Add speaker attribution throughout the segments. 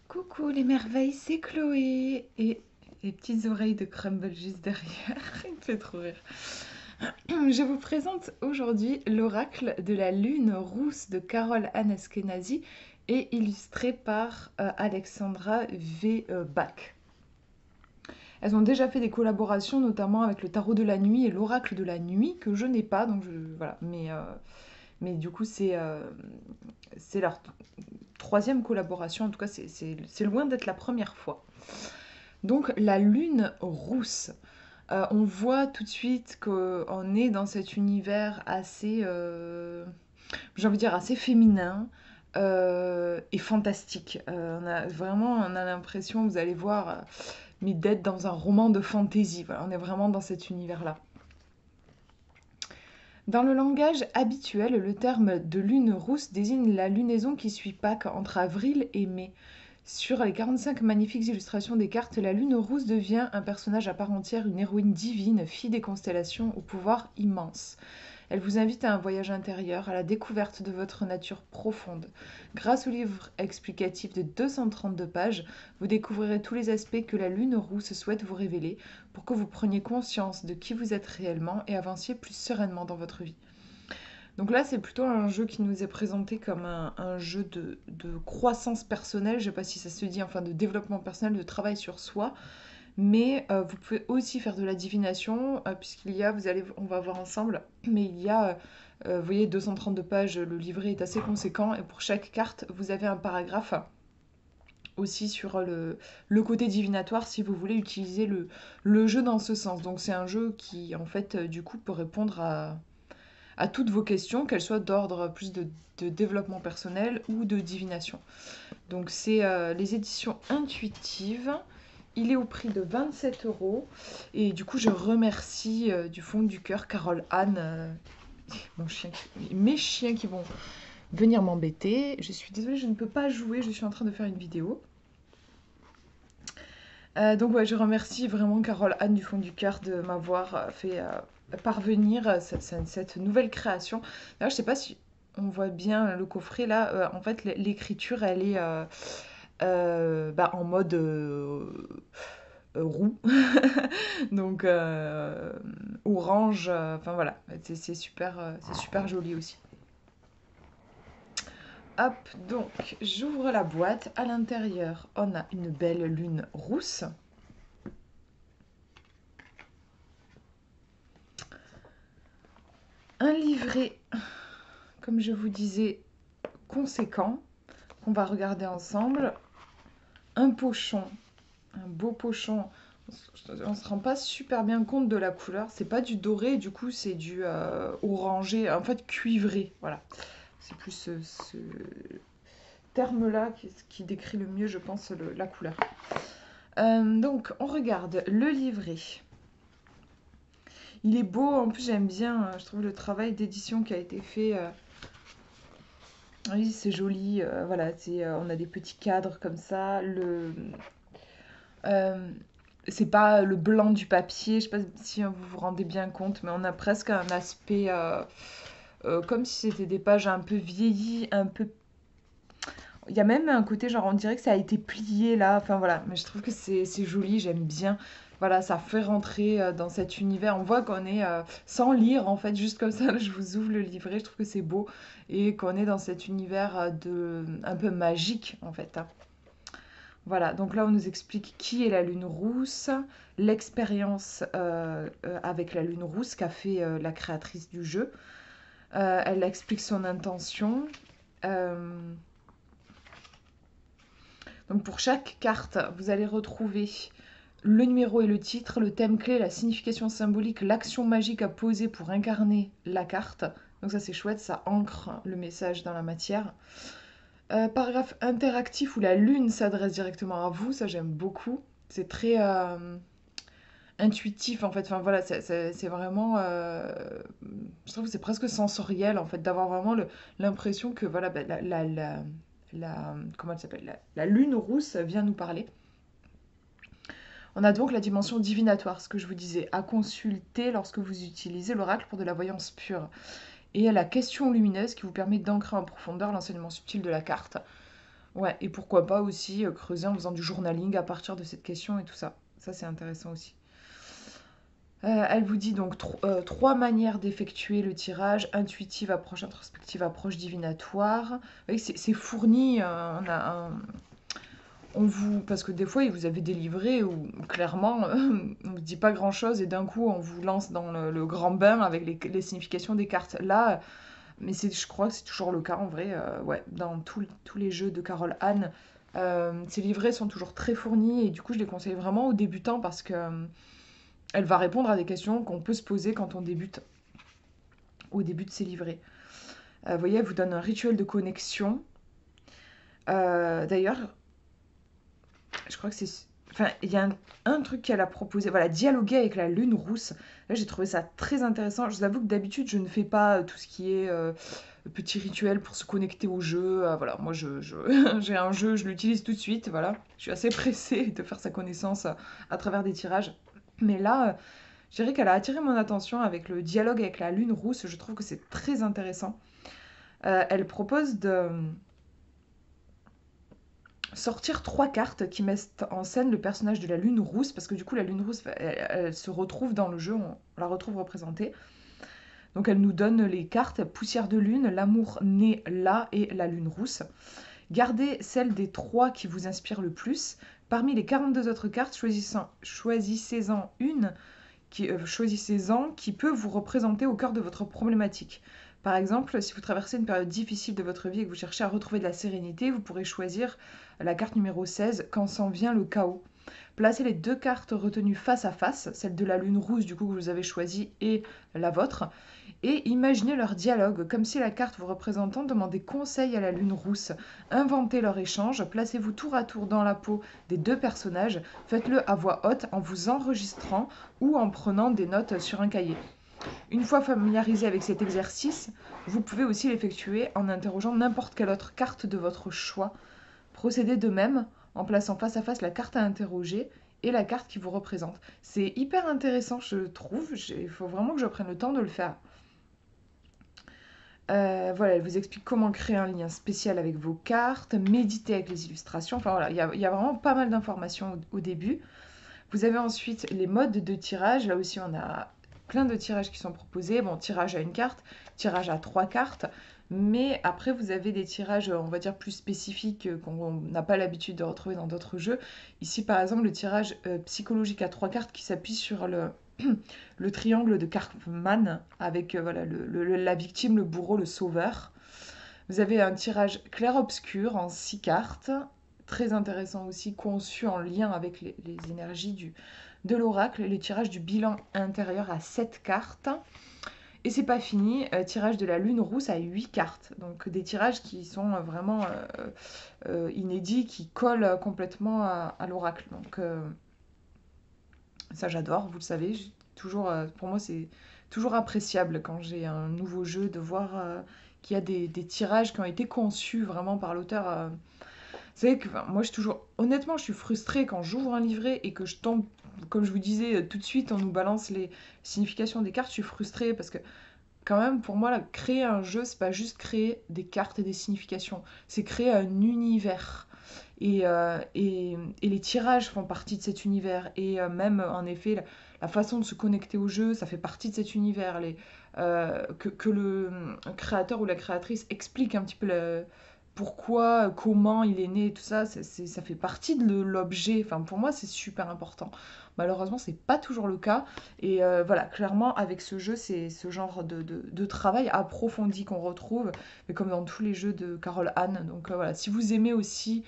Speaker 1: Coucou les merveilles, c'est Chloé et les petites oreilles de Crumble juste derrière, il me fait trop rire. Je vous présente aujourd'hui l'oracle de la lune rousse de Carole Ann Eskenazi et illustré par Alexandra V. Bach. Elles ont déjà fait des collaborations, notamment avec le tarot de la nuit et l'oracle de la nuit, que je n'ai pas, donc voilà. Mais du coup, c'est leur troisième collaboration, en tout cas, c'est loin d'être la première fois. Donc, la lune rousse. On voit tout de suite qu'on est dans cet univers assez, j'ai envie de dire, assez féminin et fantastique. On a l'impression, vous allez voir, mais d'être dans un roman de fantasy. Voilà, on est vraiment dans cet univers-là. Dans le langage habituel, le terme de lune rousse désigne la lunaison qui suit Pâques entre avril et mai. Sur les 45 magnifiques illustrations des cartes, la lune rousse devient un personnage à part entière, une héroïne divine, fille des constellations, au pouvoir immense. Elle vous invite à un voyage intérieur, à la découverte de votre nature profonde. Grâce au livre explicatif de 232 pages, vous découvrirez tous les aspects que la lune rousse souhaite vous révéler pour que vous preniez conscience de qui vous êtes réellement et avanciez plus sereinement dans votre vie. Donc là, c'est plutôt un jeu qui nous est présenté comme un jeu de croissance personnelle, je ne sais pas si ça se dit, enfin de développement personnel, de travail sur soi. Mais vous pouvez aussi faire de la divination, puisqu'il y a, on va voir ensemble, mais il y a, vous voyez, 232 pages, le livret est assez conséquent, et pour chaque carte, vous avez un paragraphe aussi sur le côté divinatoire, si vous voulez utiliser le jeu dans ce sens. Donc c'est un jeu qui, en fait, du coup, peut répondre à toutes vos questions, qu'elles soient d'ordre plus de développement personnel ou de divination. Donc c'est les éditions intuitives. Il est au prix de 27 euros. Et du coup, je remercie du fond du cœur Carole Ann, mes chiens qui vont venir m'embêter. Je suis désolée, je ne peux pas jouer, je suis en train de faire une vidéo. Donc ouais, je remercie vraiment Carole Ann du fond du cœur de m'avoir fait parvenir cette nouvelle création. D'ailleurs, je sais pas si on voit bien le coffret là. En fait, l'écriture, elle est en mode roux. Donc orange. Enfin voilà, c'est super joli aussi. Hop, donc j'ouvre la boîte. À l'intérieur, on a une belle lune rousse. Un livret, comme je vous disais, conséquent, qu'on va regarder ensemble. Un pochon, un beau pochon. On ne se rend pas super bien compte de la couleur. C'est pas du doré, du coup, c'est du orangé, en fait cuivré. Voilà. C'est plus ce terme-là qui décrit le mieux, je pense, la couleur. Donc, on regarde le livret. Il est beau, en plus j'aime bien, je trouve le travail d'édition qui a été fait. Oui, c'est joli, voilà, on a des petits cadres comme ça. Euh, c'est pas le blanc du papier, je sais pas si vous vous rendez bien compte, mais on a presque un aspect comme si c'était des pages un peu vieillies, un peu. Il y a même un côté genre on dirait que ça a été plié là, enfin voilà, mais je trouve que c'est joli, j'aime bien. Voilà, ça fait rentrer dans cet univers. On voit qu'on est sans lire en fait, juste comme ça, là, je vous ouvre le livret, je trouve que c'est beau et qu'on est dans cet univers un peu magique en fait, hein. Voilà, donc là on nous explique qui est la lune rousse, l'expérience avec la lune rousse qu'a fait la créatrice du jeu. Elle explique son intention. Euh, donc pour chaque carte, vous allez retrouver le numéro et le titre, le thème clé, la signification symbolique, l'action magique à poser pour incarner la carte. Donc ça c'est chouette, ça ancre le message dans la matière. Paragraphe interactif où la lune s'adresse directement à vous, ça j'aime beaucoup. C'est très intuitif en fait. Enfin voilà, c'est vraiment. Je trouve que c'est presque sensoriel en fait, d'avoir vraiment l'impression que voilà, ben, comment elle s'appelle, la lune rousse vient nous parler. On a donc la dimension divinatoire, ce que je vous disais, à consulter lorsque vous utilisez l'oracle pour de la voyance pure. Et la question lumineuse qui vous permet d'ancrer en profondeur l'enseignement subtil de la carte. Ouais, et pourquoi pas aussi creuser en faisant du journaling à partir de cette question et tout ça. Ça, c'est intéressant aussi. Elle vous dit donc trois manières d'effectuer le tirage: intuitive, approche introspective, approche divinatoire. Vous voyez, c'est fourni. Parce que des fois, vous avez des livrets où clairement, on ne vous dit pas grand-chose et d'un coup, on vous lance dans le grand bain avec les significations des cartes. Là, mais je crois que c'est toujours le cas en vrai, ouais, dans tous les jeux de Carole Anne, ces livrets sont toujours très fournis et du coup, je les conseille vraiment aux débutants parce que elle va répondre à des questions qu'on peut se poser quand on débute au début de ces livrets. Vous voyez, elle vous donne un rituel de connexion. D'ailleurs, je crois que c'est. Enfin, il y a un truc qu'elle a proposé, voilà, dialoguer avec la lune rousse. Là, j'ai trouvé ça très intéressant. Je vous avoue que d'habitude, je ne fais pas tout ce qui est petit rituel pour se connecter au jeu. Voilà, moi, j'ai un jeu, je l'utilise tout de suite. Voilà, je suis assez pressée de faire sa connaissance à travers des tirages. Mais là, je dirais qu'elle a attiré mon attention avec le dialogue avec la lune rousse. Je trouve que c'est très intéressant. Elle propose de sortir trois cartes qui mettent en scène le personnage de la lune rousse, parce que du coup la lune rousse, elle se retrouve dans le jeu, on la retrouve représentée. Donc elle nous donne les cartes poussière de lune, l'amour né là et la lune rousse. Gardez celle des trois qui vous inspire le plus. Parmi les 42 autres cartes, choisissez-en une choisissez-en qui peut vous représenter au cœur de votre problématique. Par exemple, si vous traversez une période difficile de votre vie et que vous cherchez à retrouver de la sérénité, vous pourrez choisir la carte numéro 16, quand s'en vient le chaos. Placez les deux cartes retenues face à face, celle de la lune rouge du coup que vous avez choisie et la vôtre, et imaginez leur dialogue, comme si la carte vous représentant demandait conseil à la lune rousse. Inventez leur échange, placez-vous tour à tour dans la peau des deux personnages, faites-le à voix haute en vous enregistrant ou en prenant des notes sur un cahier. Une fois familiarisé avec cet exercice, vous pouvez aussi l'effectuer en interrogeant n'importe quelle autre carte de votre choix. Procédez de même en plaçant face à face la carte à interroger et la carte qui vous représente. C'est hyper intéressant, je trouve. Il faut vraiment que je prenne le temps de le faire. Voilà, elle vous explique comment créer un lien spécial avec vos cartes, méditer avec les illustrations. Enfin voilà, il y a vraiment pas mal d'informations au début. Vous avez ensuite les modes de tirage. Là aussi, on a plein de tirages qui sont proposés. Bon, tirage à une carte, tirage à trois cartes. Mais après, vous avez des tirages, on va dire, plus spécifiques qu'on n'a pas l'habitude de retrouver dans d'autres jeux. Ici, par exemple, le tirage psychologique à trois cartes qui s'appuie sur le triangle de Karpman avec voilà, la victime, le bourreau, le sauveur. Vous avez un tirage clair-obscur en 6 cartes, très intéressant aussi, conçu en lien avec les énergies de l'oracle, les tirages du bilan intérieur à 7 cartes. Et c'est pas fini, tirage de la lune rousse à 8 cartes. Donc des tirages qui sont vraiment inédits, qui collent complètement à l'oracle. Donc ça j'adore, vous le savez. Toujours, pour moi c'est toujours appréciable quand j'ai un nouveau jeu de voir qu'il y a des tirages qui ont été conçus vraiment par l'auteur. Vous savez que enfin, moi je suis toujours, honnêtement je suis frustrée quand j'ouvre un livret et que je tombe, comme je vous disais tout de suite on nous balance les significations des cartes, je suis frustrée parce que quand même pour moi là, créer un jeu c'est pas juste créer des cartes et des significations, c'est créer un univers. Et les tirages font partie de cet univers. Et même, en effet, la façon de se connecter au jeu, ça fait partie de cet univers. Que le créateur ou la créatrice explique un petit peu pourquoi, comment il est né, et tout ça, ça fait partie de l'objet. Enfin, pour moi, c'est super important. Malheureusement, c'est pas toujours le cas. Et voilà, clairement, avec ce jeu, c'est ce genre de travail approfondi qu'on retrouve, mais comme dans tous les jeux de Carole Anne. Donc voilà, si vous aimez aussi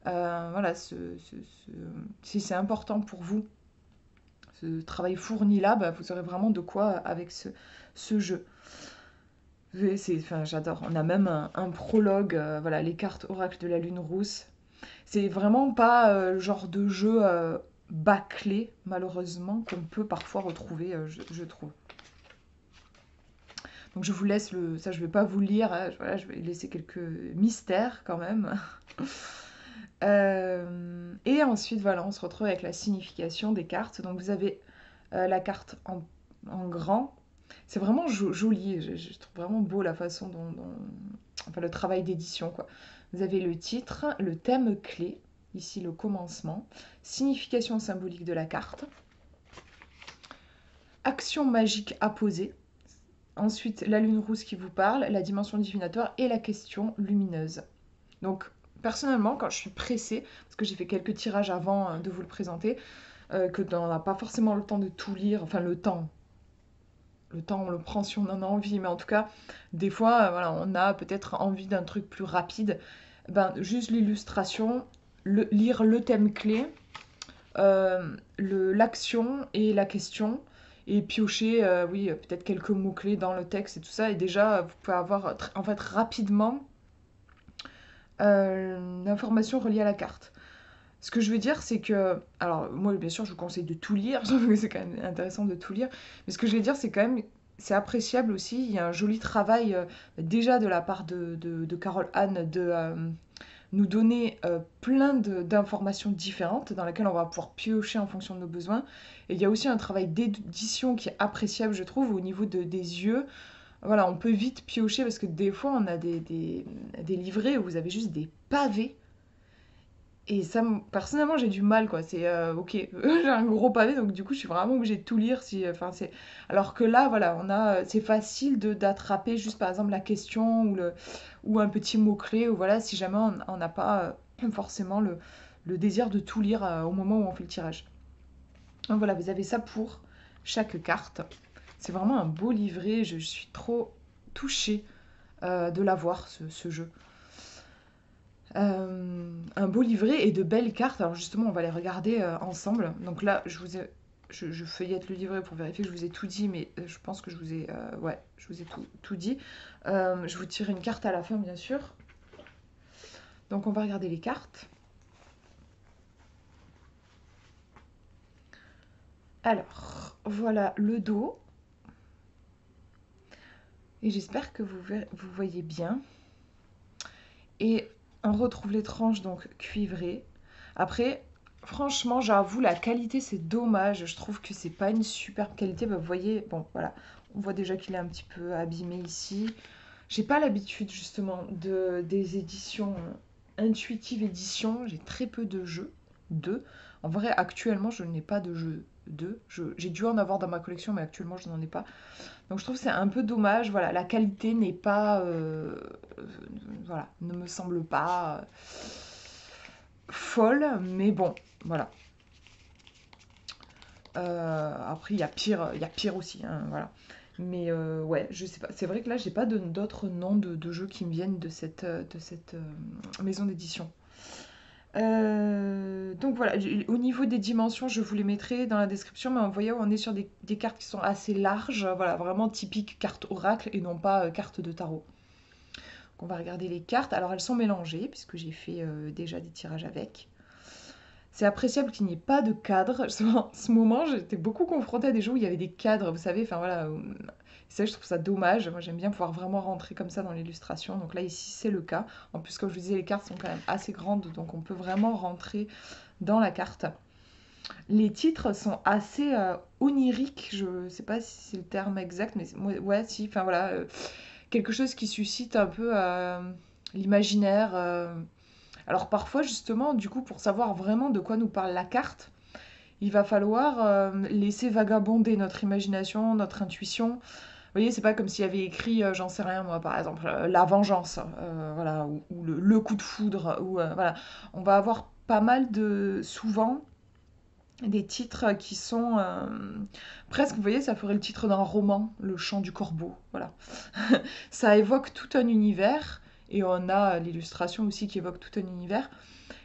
Speaker 1: voilà, si c'est important pour vous, ce travail fourni là, bah, vous aurez vraiment de quoi avec ce jeu. Enfin, j'adore. On a même un prologue, voilà, les cartes Oracle de la Lune Rousse. C'est vraiment pas le genre de jeu bâclé, malheureusement, qu'on peut parfois retrouver, je trouve. Donc je vous laisse ça je vais pas vous lire, hein, voilà, je vais laisser quelques mystères quand même. Et ensuite, voilà, on se retrouve avec la signification des cartes. Donc vous avez la carte en grand. C'est vraiment joli, je trouve vraiment beau la façon enfin le travail d'édition, quoi. Vous avez le titre, le thème clé, ici le commencement, signification symbolique de la carte, action magique à poser, ensuite la lune rousse qui vous parle, la dimension divinatoire et la question lumineuse. Donc personnellement, quand je suis pressée, parce que j'ai fait quelques tirages avant de vous le présenter, que on n'a pas forcément le temps de tout lire, enfin le temps on le prend si on en a envie, mais en tout cas, des fois, voilà, on a peut-être envie d'un truc plus rapide. Ben, juste l'illustration, lire le thème clé, l'action et la question, et piocher, oui, peut-être quelques mots-clés dans le texte et tout ça, et déjà, vous pouvez avoir en fait rapidement l'information reliée à la carte. Ce que je veux dire, c'est que, alors moi bien sûr je vous conseille de tout lire, je trouve que c'est quand même intéressant de tout lire, mais ce que je veux dire c'est quand même, c'est appréciable aussi, il y a un joli travail déjà de la part de Carole Anne de nous donner plein d'informations différentes dans lesquelles on va pouvoir piocher en fonction de nos besoins. Et il y a aussi un travail d'édition qui est appréciable je trouve au niveau des yeux. Voilà, on peut vite piocher parce que des fois on a des livrets où vous avez juste des pavés et ça, personnellement, j'ai du mal, quoi. C'est ok, j'ai un gros pavé, donc du coup, je suis vraiment obligée de tout lire. Si, enfin, c'est... Alors que là, voilà, c'est facile d'attraper juste par exemple la question ou un petit mot-clé, ou voilà, si jamais on n'a pas forcément le désir de tout lire au moment où on fait le tirage. Donc voilà, vous avez ça pour chaque carte. C'est vraiment un beau livret, je suis trop touchée de l'avoir, ce jeu. Un beau livret et de belles cartes. Alors justement, on va les regarder ensemble. Donc là, je feuillette le livret pour vérifier que je vous ai tout dit, mais je pense que je vous ai, ouais, je vous ai tout dit. Je vous tire une carte à la fin, bien sûr. Donc on va regarder les cartes. Alors, voilà le dos. Et j'espère que vous voyez bien. Et on retrouve les tranches donc cuivrées. Après, franchement, j'avoue, la qualité, c'est dommage. Je trouve que c'est pas une superbe qualité. Bah, vous voyez, bon, voilà. On voit déjà qu'il est un petit peu abîmé ici. J'ai pas l'habitude, justement, des éditions intuitives éditions. J'ai très peu de jeux. Deux. En vrai, actuellement, je n'ai pas de jeu 2. J'ai dû en avoir dans ma collection, mais actuellement, je n'en ai pas. Donc je trouve que c'est un peu dommage. Voilà, la qualité n'est pas, voilà, ne me semble pas folle, mais bon, voilà. Après, il y a pire aussi, hein, voilà. Mais ouais, je sais pas. C'est vrai que là, j'ai pas d'autres noms de jeux qui me viennent de cette maison d'édition. Donc voilà, au niveau des dimensions, je vous les mettrai dans la description, mais vous voyez, on est sur des cartes qui sont assez larges, voilà, vraiment typiques cartes oracle et non pas cartes de tarot. Donc on va regarder les cartes. Alors elles sont mélangées, puisque j'ai fait déjà des tirages avec. C'est appréciable qu'il n'y ait pas de cadre. En ce moment, j'étais beaucoup confrontée à des jeux où il y avait des cadres, vous savez, enfin voilà. Ça, je trouve ça dommage. Moi, j'aime bien pouvoir vraiment rentrer comme ça dans l'illustration. Donc là, ici, c'est le cas. En plus, comme je vous disais, les cartes sont quand même assez grandes, donc on peut vraiment rentrer dans la carte. Les titres sont assez oniriques. Je ne sais pas si c'est le terme exact, mais ouais, si. Enfin voilà, quelque chose qui suscite un peu l'imaginaire. Alors parfois, justement, du coup, pour savoir vraiment de quoi nous parle la carte, il va falloir laisser vagabonder notre imagination, notre intuition. Vous voyez, c'est pas comme s'il y avait écrit, j'en sais rien moi, par exemple, la vengeance, voilà, ou le coup de foudre, ou voilà. On va avoir pas mal souvent, des titres qui sont presque, vous voyez, ça ferait le titre d'un roman, Le chant du corbeau, voilà. Ça évoque tout un univers, et on a l'illustration aussi qui évoque tout un univers.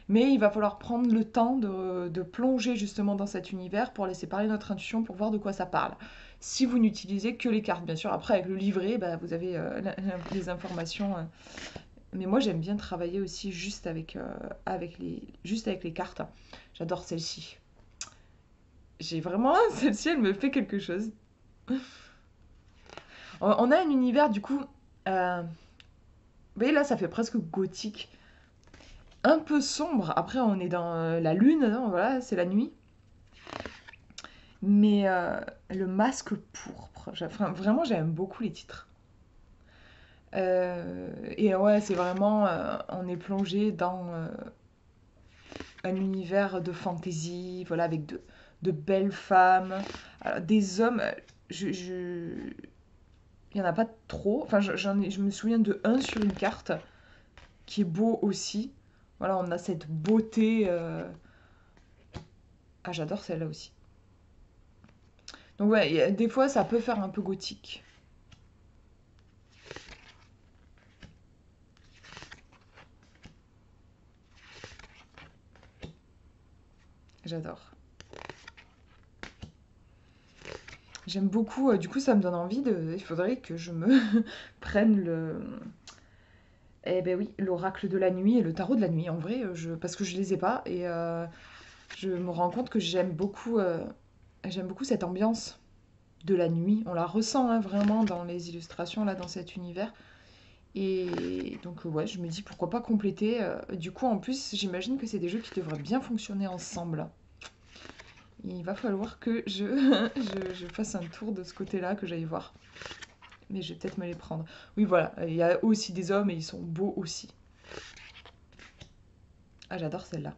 Speaker 1: Mais il va falloir prendre le temps de plonger justement dans cet univers pour laisser parler notre intuition, pour voir de quoi ça parle. Si vous n'utilisez que les cartes, bien sûr. Après, avec le livret, bah, vous avez les informations. Mais moi, j'aime bien travailler aussi juste juste avec les cartes. J'adore celle-ci. J'ai vraiment... Celle-ci, elle me fait quelque chose. On a un univers, du coup... vous voyez, là, ça fait presque gothique. Un peu sombre. Après, on est dans la lune, hein, voilà, c'est la nuit. Mais le masque pourpre, enfin, vraiment j'aime beaucoup les titres. Et ouais, c'est vraiment, on est plongé dans un univers de fantasy, voilà, avec de belles femmes. Alors, des hommes, il n'y en a pas trop. Enfin, je me souviens de un sur une carte qui est beau aussi. Voilà, on a cette beauté. Ah, j'adore celle-là aussi. Donc ouais, des fois, ça peut faire un peu gothique. J'adore. J'aime beaucoup, du coup, ça me donne envie de. Il faudrait que je me prenne le. Eh ben oui, l'oracle de la nuit et le tarot de la nuit. En vrai, parce que je les ai pas et je me rends compte que j'aime beaucoup cette ambiance de la nuit. On la ressent hein, vraiment dans les illustrations là, dans cet univers. Et donc ouais, je me dis pourquoi pas compléter. Du coup, en plus, j'imagine que c'est des jeux qui devraient bien fonctionner ensemble. Il va falloir que je fasse un tour de ce côté-là, que j'aille voir. Mais je vais peut-être me les prendre. Oui, voilà, il y a aussi des hommes et ils sont beaux aussi. Ah, j'adore celle-là.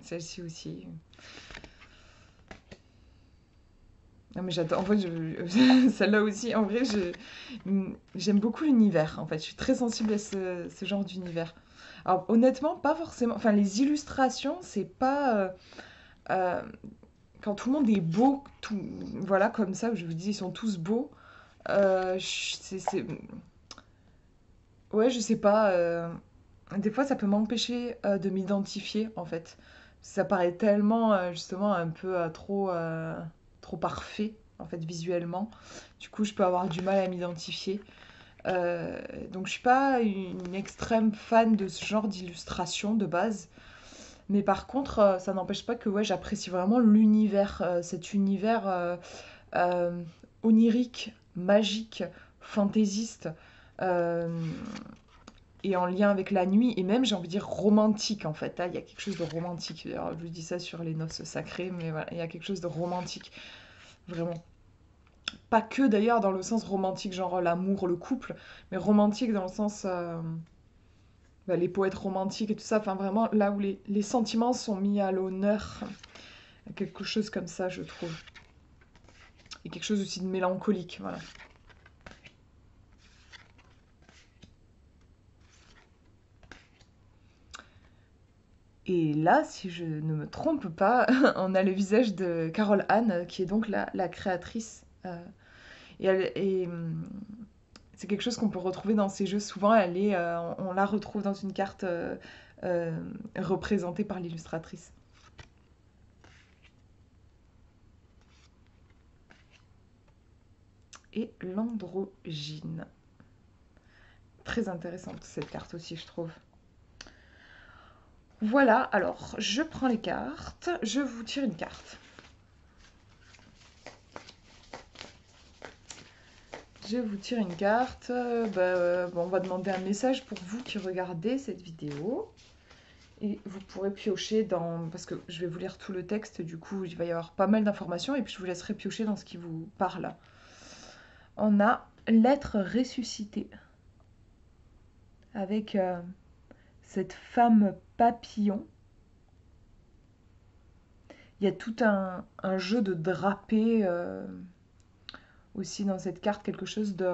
Speaker 1: Celle-ci aussi. Non, mais j'adore. En fait, celle-là aussi, en vrai, j'aime beaucoup l'univers. En fait, je suis très sensible à ce genre d'univers. Alors, honnêtement, pas forcément. Enfin, les illustrations, c'est pas. Euh, quand tout le monde est beau, tout, voilà, comme ça, je vous dis, ils sont tous beaux. Ouais, je sais pas. Des fois, ça peut m'empêcher de m'identifier, en fait. Ça paraît tellement, justement, un peu trop parfait, en fait, visuellement. Du coup, je peux avoir du mal à m'identifier. Euh, donc, je suis pas une extrême fan de ce genre d'illustration de base. Mais par contre, ça n'empêche pas que ouais, j'apprécie vraiment l'univers, cet univers euh, onirique, magique, fantaisiste. euh, et en lien avec la nuit, et même j'ai envie de dire romantique en fait. Là, il y a quelque chose de romantique. Alors, je dis ça sur les noces sacrées, mais voilà, il y a quelque chose de romantique, vraiment. Pas que d'ailleurs dans le sens romantique, genre l'amour, le couple, mais romantique dans le sens bah, les poètes romantiques et tout ça. Enfin, vraiment là où les sentiments sont mis à l'honneur, quelque chose comme ça, je trouve. Et quelque chose aussi de mélancolique, voilà. Et là, si je ne me trompe pas, on a le visage de Carole Anne, qui est donc la créatrice. C'est quelque chose qu'on peut retrouver dans ces jeux. Souvent, on la retrouve dans une carte euh, représentée par l'illustratrice. Et l'androgyne. Très intéressante cette carte aussi, je trouve. Voilà, alors je prends les cartes, je vous tire une carte. Je vous tire une carte. Bon, on va demander un message pour vous qui regardez cette vidéo. Et vous pourrez piocher dans... Parce que je vais vous lire tout le texte, du coup, il va y avoir pas mal d'informations. Et puis, je vous laisserai piocher dans ce qui vous parle. On a l'être ressuscité. Avec cette femme papillon. Il y a tout un jeu de drapé aussi dans cette carte. Quelque chose de...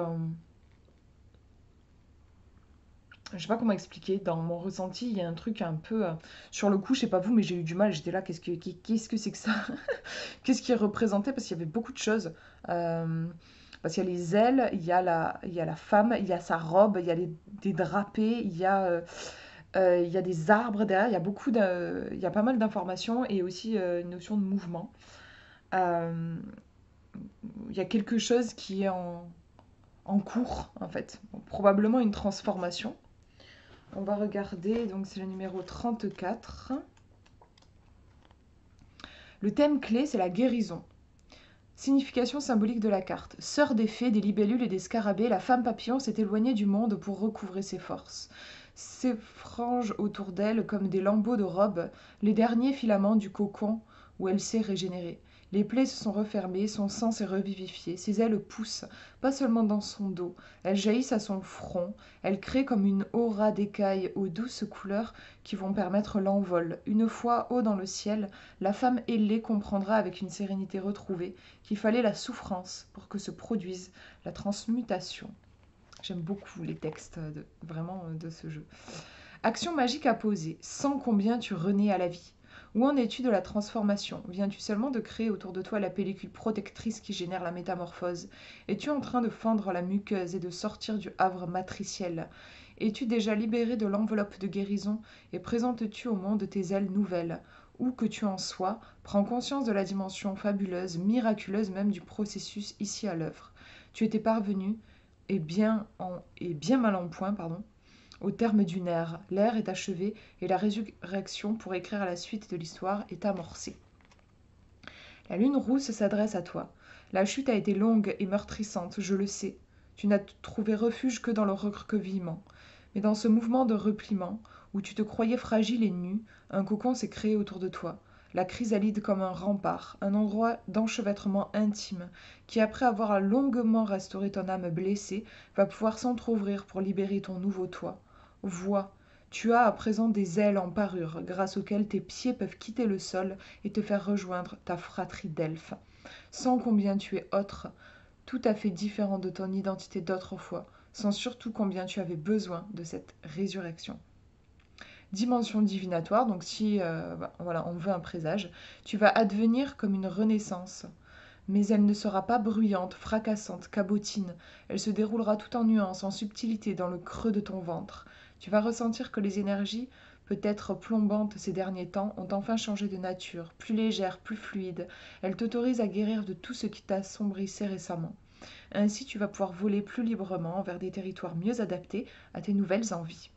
Speaker 1: Je sais pas comment expliquer, dans mon ressenti, il y a un truc un peu... sur le coup, je sais pas vous, mais j'ai eu du mal, j'étais là, qu'est-ce que c'est que ça? Qu'est-ce qui est représenté? Parce qu'il y avait beaucoup de choses. Parce qu'il y a les ailes, il y a la femme, il y a sa robe, il y a des drapés, il y a des arbres derrière, il y a pas mal d'informations et aussi une notion de mouvement. Euh, il y a quelque chose qui est en cours, en fait. Bon, probablement une transformation. On va regarder, donc c'est le numéro 34. Le thème clé, c'est la guérison. Signification symbolique de la carte. Sœur des fées, des libellules et des scarabées, la femme papillon s'est éloignée du monde pour recouvrer ses forces. Ses franges autour d'elle comme des lambeaux de robe, les derniers filaments du cocon où elle s'est régénérée. Les plaies se sont refermées, son sang s'est revivifié, ses ailes poussent, pas seulement dans son dos, elles jaillissent à son front, elles créent comme une aura d'écailles aux douces couleurs qui vont permettre l'envol. Une fois haut dans le ciel, la femme ailée comprendra avec une sérénité retrouvée qu'il fallait la souffrance pour que se produise la transmutation. J'aime beaucoup les textes vraiment de ce jeu. Action magique à poser. Sens combien tu renais à la vie. Où en es-tu de la transformation? Viens-tu seulement de créer autour de toi la pellicule protectrice qui génère la métamorphose? Es-tu en train de fendre la muqueuse et de sortir du havre matriciel? Es-tu déjà libéré de l'enveloppe de guérison et présentes-tu au monde tes ailes nouvelles? Où que tu en sois, prends conscience de la dimension fabuleuse, miraculeuse même du processus ici à l'œuvre. Tu étais parvenu, et bien mal en point, pardon, au terme d'une ère. L'ère est achevée et la résurrection pour écrire la suite de l'histoire est amorcée. La lune rousse s'adresse à toi. La chute a été longue et meurtrissante, je le sais. Tu n'as trouvé refuge que dans le recroquevillement. Mais dans ce mouvement de repliement, où tu te croyais fragile et nu, un cocon s'est créé autour de toi. La chrysalide comme un rempart, un endroit d'enchevêtrement intime, qui après avoir longuement restauré ton âme blessée, va pouvoir s'entr'ouvrir pour libérer ton nouveau toi. Vois, tu as à présent des ailes en parure, grâce auxquelles tes pieds peuvent quitter le sol et te faire rejoindre ta fratrie d'elfes. Sens combien tu es autre, tout à fait différent de ton identité d'autrefois. Sens surtout combien tu avais besoin de cette résurrection. Dimension divinatoire, donc si voilà, on veut un présage, tu vas advenir comme une renaissance. Mais elle ne sera pas bruyante, fracassante, cabotine. Elle se déroulera tout en nuances, en subtilité, dans le creux de ton ventre. Tu vas ressentir que les énergies, peut-être plombantes ces derniers temps, ont enfin changé de nature, plus légères, plus fluides. Elles t'autorisent à guérir de tout ce qui t'assombrissait récemment. Ainsi, tu vas pouvoir voler plus librement vers des territoires mieux adaptés à tes nouvelles envies.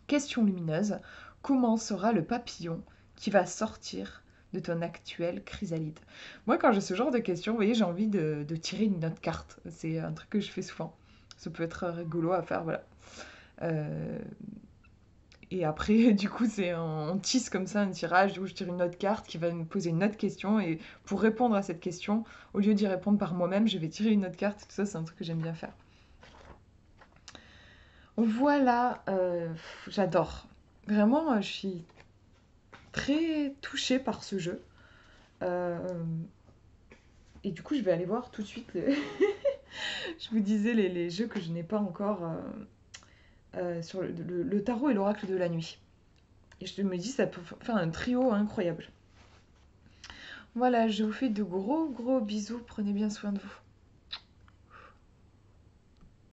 Speaker 1: Question lumineuse, comment sera le papillon qui va sortir de ton actuelle chrysalide? Moi, quand j'ai ce genre de questions, vous voyez, j'ai envie de tirer une autre carte. C'est un truc que je fais souvent. Ça peut être rigolo à faire, voilà. Euh, et après, du coup, on tisse comme ça un tirage où je tire une autre carte qui va me poser une autre question. Et pour répondre à cette question, au lieu d'y répondre par moi-même, je vais tirer une autre carte. Tout ça, c'est un truc que j'aime bien faire. Voilà, j'adore. Vraiment, je suis très touchée par ce jeu. Euh, et du coup, je vais aller voir tout de suite. Je vous disais les jeux que je n'ai pas encore sur le tarot et l'oracle de la nuit. Et je me dis, ça peut faire un trio incroyable. Voilà, je vous fais de gros bisous. Prenez bien soin de vous.